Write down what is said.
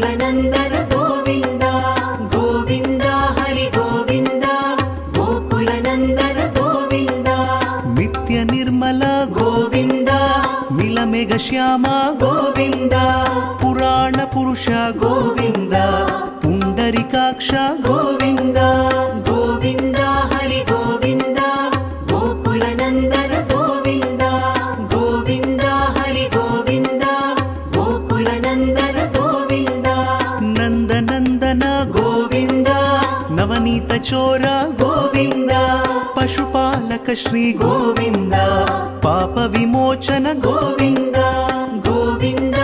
गोकुलनन्दन गोविन्द गोविन्द हरि गोविन्द गोकुलनन्दन गोविन्द नित्य निर्मल गोविन्द नीलमेघ श्याम गोविन्द पुराण पुरुष गोविन्द पुण्डरीकाक्ष गोविन्द गोविन्द हरि गोविन्द गोकुलनन्दन गोविन्द गोविन्द हरि गोविन्द गोकुलनन्दन गोविन्द नन्दनन्दन गोविन्द नवनीत चोर गोविन्द पशुपालक श्री गोविन्द पाप विमोचन गोविन्द गोविन्द